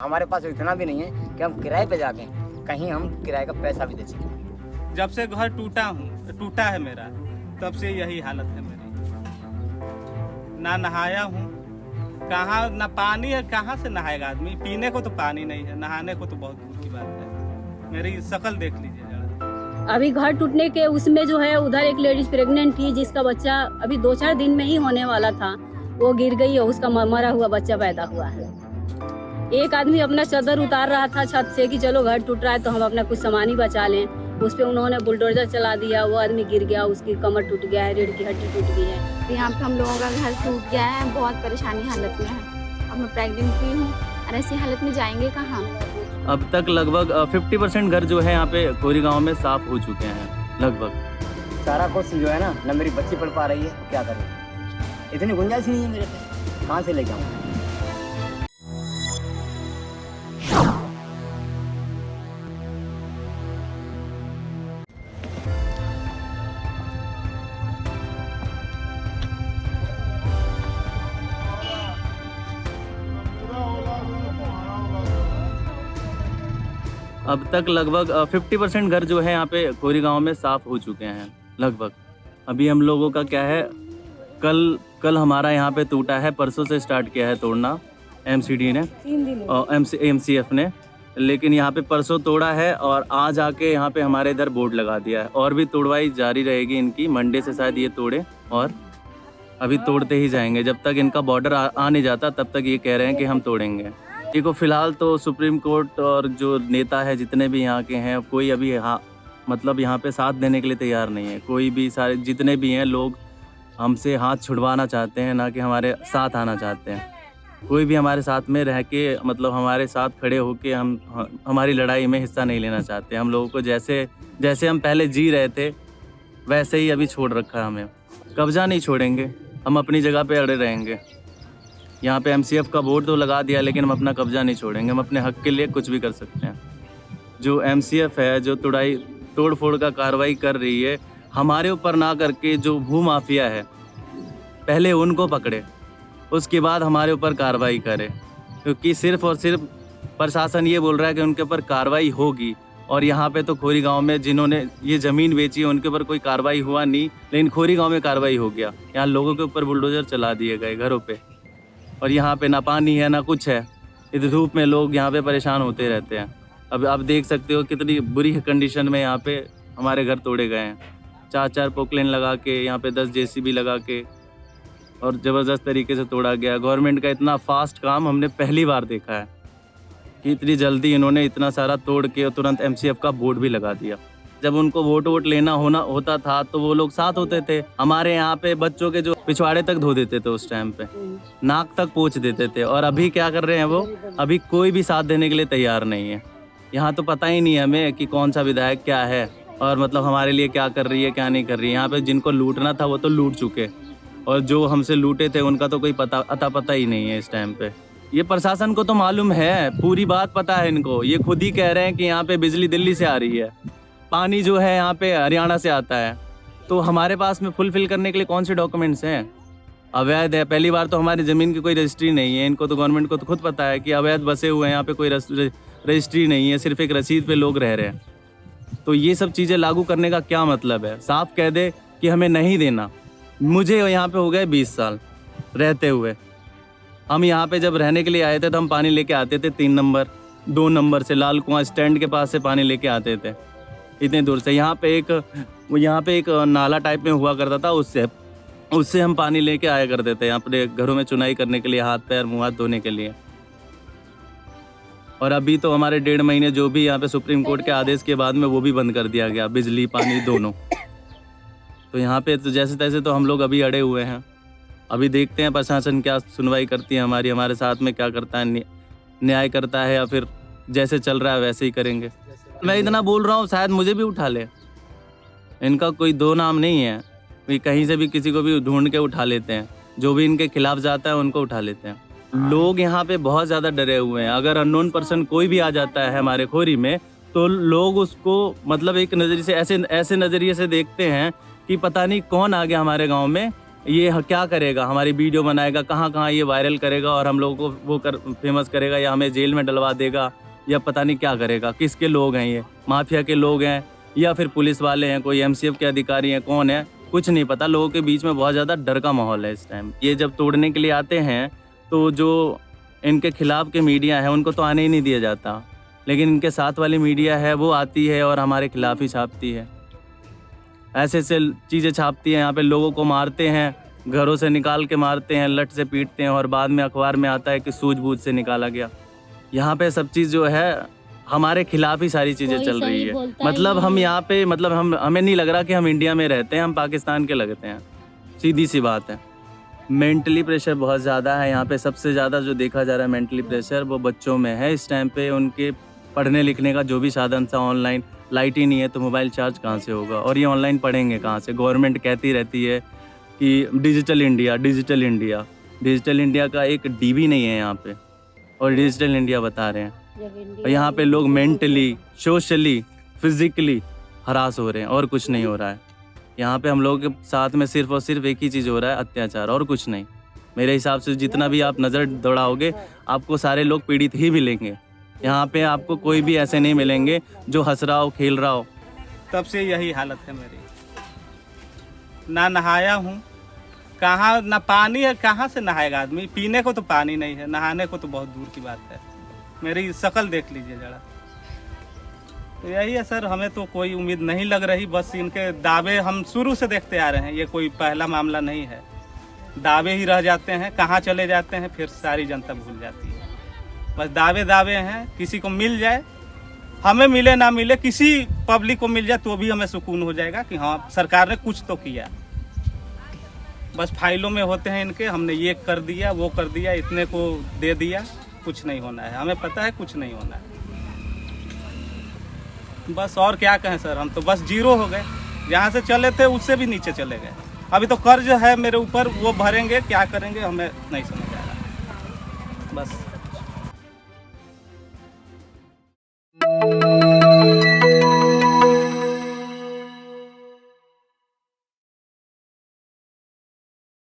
हमारे पास इतना भी नहीं है कि हम किराए पे जाके कहीं हम किराए का पैसा भी दे सकें। जब से घर टूटा है मेरा, तब से यही हालत है मेरी। ना नहाया हूँ, कहाँ ना पानी है, कहाँ से नहाएगा आदमी। पीने को तो पानी नहीं है, नहाने को तो बहुत दूर की बात है। मेरी शक्ल देख लीजिए जरा। अभी घर टूटने के उसमें जो है, उधर एक लेडीज प्रेग्नेंट थी जिसका बच्चा अभी 2-4 दिन में ही होने वाला था, वो गिर गई और उसका मरा हुआ बच्चा पैदा हुआ है। एक आदमी अपना चादर उतार रहा था छत से कि चलो घर टूट रहा है तो हम अपना कुछ सामान ही बचा लें। उस पर उन्होंने बुलडोजर चला दिया, वो आदमी गिर गया, उसकी कमर टूट गया है, रीढ़ की हड्डी टूट गई है। यहाँ पे हम लोगों का घर टूट गया है, बहुत परेशानी हालत में है। अब मैं प्रेग्नेंट भी हूँ और ऐसी हालत में जाएंगे कहाँ। अब तक लगभग 50% घर जो है यहाँ पे कोरी गांव में साफ हो चुके हैं लगभग। सारा कुछ जो है ना मेरी बच्ची पढ़ पा रही है, क्या करें, इतनी गुंजाइश नहीं है मेरे पे, कहाँ से ले जाऊँ। अब तक लगभग 50% घर जो है यहाँ पे कोरी गांव में साफ हो चुके हैं लगभग। अभी हम लोगों का क्या है, कल हमारा यहाँ पे टूटा है, परसों से स्टार्ट किया है तोड़ना एमसीडी ने और एमसीएफ ने, लेकिन यहाँ पे परसों तोड़ा है और आज आके यहाँ पे हमारे इधर बोर्ड लगा दिया है। और भी तोड़वाई जारी रहेगी इनकी, मंडे से शायद ये तोड़े और अभी तोड़ते ही जाएंगे। जब तक इनका बॉर्डर आ नहीं जाता तब तक ये कह रहे हैं कि हम तोड़ेंगे। देखो फिलहाल तो सुप्रीम कोर्ट और जो नेता है जितने भी यहाँ के हैं, कोई अभी मतलब यहाँ पे साथ देने के लिए तैयार नहीं है। कोई भी, सारे जितने भी हैं लोग हमसे हाथ छुड़वाना चाहते हैं, ना कि हमारे साथ आना चाहते हैं। कोई भी हमारे साथ में रह के मतलब हमारे साथ खड़े होके हमारी लड़ाई में हिस्सा नहीं लेना चाहते। हम लोगों को जैसे हम पहले जी रहे थे वैसे ही अभी छोड़ रखा है हमें। कब्जा नहीं छोड़ेंगे, हम अपनी जगह पे अड़े रहेंगे। यहाँ पे एमसीएफ का बोर्ड तो लगा दिया, लेकिन हम अपना कब्जा नहीं छोड़ेंगे। हम अपने हक के लिए कुछ भी कर सकते हैं। जो एमसीएफ है, जो तोड़ फोड़ का कार्रवाई कर रही है, हमारे ऊपर ना करके जो भू माफिया है पहले उनको पकड़े, उसके बाद हमारे ऊपर कार्रवाई करे। क्योंकि सिर्फ और सिर्फ प्रशासन ये बोल रहा है कि उनके ऊपर कार्रवाई होगी, और यहाँ पे तो खोरी गांव में जिन्होंने ये ज़मीन बेची है उनके ऊपर कोई कार्रवाई हुआ नहीं, लेकिन खोरी गांव में कार्रवाई हो गया। यहाँ लोगों के ऊपर बुलडोजर चला दिए गए घरों पे, और यहाँ पे ना पानी है ना कुछ है। इस धूप में लोग यहाँ पे परेशान होते रहते हैं। अब आप देख सकते हो कितनी बुरी कंडीशन में यहाँ पे हमारे घर तोड़े गए हैं। 4 पोकलेन लगा के, यहाँ पे 10 जेसीबी लगा के, और ज़बरदस्त तरीके से तोड़ा गया। गवर्नमेंट का इतना फास्ट काम हमने पहली बार देखा है कि इतनी जल्दी इन्होंने इतना सारा तोड़ के और तुरंत एमसीएफ का बोर्ड भी लगा दिया। जब उनको वोट लेना होता था तो वो लोग साथ होते थे। हमारे यहाँ पे बच्चों के जो पिछवाड़े तक धो देते थे उस टाइम पे, नाक तक पोंछ देते थे। और अभी क्या कर रहे हैं वो, अभी कोई भी साथ देने के लिए तैयार नहीं है। यहाँ तो पता ही नहीं है हमें कि कौन सा विधायक क्या है और मतलब हमारे लिए क्या कर रही है क्या नहीं कर रही है। यहाँ पे जिनको लूटना था वो तो लूट चुके, और जो हमसे लूटे थे उनका तो कोई पता ही नहीं है इस टाइम पे। ये प्रशासन को तो मालूम है, पूरी बात पता है इनको। ये खुद ही कह रहे हैं कि यहाँ पे बिजली दिल्ली से आ रही है, पानी जो है यहाँ पे हरियाणा से आता है। तो हमारे पास में फुलफिल करने के लिए कौन से डॉक्यूमेंट्स हैं? अवैध है। पहली बार तो हमारी ज़मीन की कोई रजिस्ट्री नहीं है। इनको तो गवर्नमेंट को तो खुद पता है कि अवैध बसे हुए हैं, यहाँ पे कोई रजिस्ट्री नहीं है, सिर्फ एक रसीद पे लोग रह रहे हैं। तो ये सब चीज़ें लागू करने का क्या मतलब है? साफ कह दे कि हमें नहीं देना। मुझे यहाँ पे हो गए 20 साल रहते हुए। हम यहाँ पे जब रहने के लिए आए थे तो हम पानी लेके आते थे 3 नंबर 2 नंबर से, लाल कुआं स्टैंड के पास से पानी लेके आते थे इतने दूर से। यहाँ पे एक नाला टाइप में हुआ करता था, उससे हम पानी लेके आया करते थे अपने घरों में चुनाई करने के लिए, हाथ पैर मुँह हाथ धोने के लिए। और अभी तो हमारे 1.5 महीने जो भी यहाँ पे सुप्रीम कोर्ट के आदेश के बाद में वो भी बंद कर दिया गया, बिजली पानी दोनों। तो यहाँ पे तो जैसे तैसे तो हम लोग अभी अड़े हुए हैं। अभी देखते हैं प्रशासन क्या सुनवाई करती है हमारे साथ में क्या करता है, न्याय करता है या फिर जैसे चल रहा है वैसे ही करेंगे। मैं इतना बोल रहा हूँ, शायद मुझे भी उठा ले। इनका कोई दो नाम नहीं है, कहीं से भी किसी को भी ढूंढ के उठा लेते हैं। जो भी इनके खिलाफ जाता है उनको उठा लेते हैं। लोग यहाँ पे बहुत ज़्यादा डरे हुए हैं। अगर अननोन पर्सन कोई भी आ जाता है हमारे खोरी में तो लोग उसको मतलब एक नज़रिए से ऐसे नज़रिए से देखते हैं कि पता नहीं कौन आ गया हमारे गाँव में, ये क्या करेगा, हमारी वीडियो बनाएगा, कहाँ कहाँ ये वायरल करेगा और हम लोगों को वो फेमस करेगा, या हमें जेल में डलवा देगा, या पता नहीं क्या करेगा। किसके लोग हैं ये, माफिया के लोग हैं या फिर पुलिस वाले हैं, कोई MCF के अधिकारी हैं, कौन है कुछ नहीं पता। लोगों के बीच में बहुत ज़्यादा डर का माहौल है इस टाइम। ये जब तोड़ने के लिए आते हैं तो जो इनके खिलाफ के मीडिया है उनको तो आने ही नहीं दिया जाता, लेकिन इनके साथ वाली मीडिया है वो आती है और हमारे खिलाफ ही छापती है, ऐसे ऐसे चीज़ें छापती है। यहाँ पे लोगों को मारते हैं, घरों से निकाल के मारते हैं, लठ से पीटते हैं और बाद में अखबार में आता है कि सूझबूझ से निकाला गया। यहाँ पे सब चीज़ जो है हमारे खिलाफ ही सारी चीज़ें चल रही है। मतलब हम यहाँ पे मतलब हमें नहीं लग रहा कि हम इंडिया में रहते हैं, हम पाकिस्तान के लगते हैं, सीधी सी बात है। मेंटली प्रेशर बहुत ज़्यादा है यहाँ पे। सबसे ज़्यादा जो देखा जा रहा है मेंटली प्रेशर वो बच्चों में है इस टाइम पे। उनके पढ़ने लिखने का जो भी साधन था ऑनलाइन, लाइट ही नहीं है तो मोबाइल चार्ज कहाँ से होगा, और ये ऑनलाइन पढ़ेंगे कहाँ से। गवर्नमेंट कहती रहती है कि digital India digital India, digital India का एक DB नहीं है यहाँ पे, और डिजिटल इंडिया बता रहे हैं। और यहाँ पे लोग मेंटली, सोशली, फिजिकली हरास हो रहे हैं और कुछ नहीं हो रहा है। यहाँ पे हम लोगों के साथ में सिर्फ और सिर्फ एक ही चीज़ हो रहा है, अत्याचार, और कुछ नहीं। मेरे हिसाब से जितना भी आप नज़र दौड़ाओगे आपको सारे लोग पीड़ित ही मिलेंगे। यहाँ पे आपको कोई भी ऐसे नहीं मिलेंगे जो हंस रहा हो, खेल रहा हो। तब से यही हालत है मेरी। ना नहाया हूँ, कहाँ ना पानी है, कहाँ से नहाएगा आदमी। पीने को तो पानी नहीं है, नहाने को तो बहुत दूर की बात है। मेरी शक्ल देख लीजिए जरा। तो यही है सर, हमें तो कोई उम्मीद नहीं लग रही। बस इनके दावे हम शुरू से देखते आ रहे हैं, ये कोई पहला मामला नहीं है। दावे ही रह जाते हैं, कहाँ चले जाते हैं फिर सारी जनता भूल जाती है। बस दावे हैं, किसी को मिल जाए, हमें मिले ना मिले, किसी पब्लिक को मिल जाए तो भी हमें सुकून हो जाएगा कि हाँ सरकार ने कुछ तो किया। बस फाइलों में होते हैं इनके, हमने ये कर दिया, वो कर दिया, इतने को दे दिया। कुछ नहीं होना है, हमें पता है कुछ नहीं होना है। बस और क्या कहें सर, हम तो बस जीरो हो गए। जहाँ से चले थे उससे भी नीचे चले गए। अभी तो कर्ज है मेरे ऊपर, वो भरेंगे, क्या करेंगे हमें नहीं समझ आ रहा। बस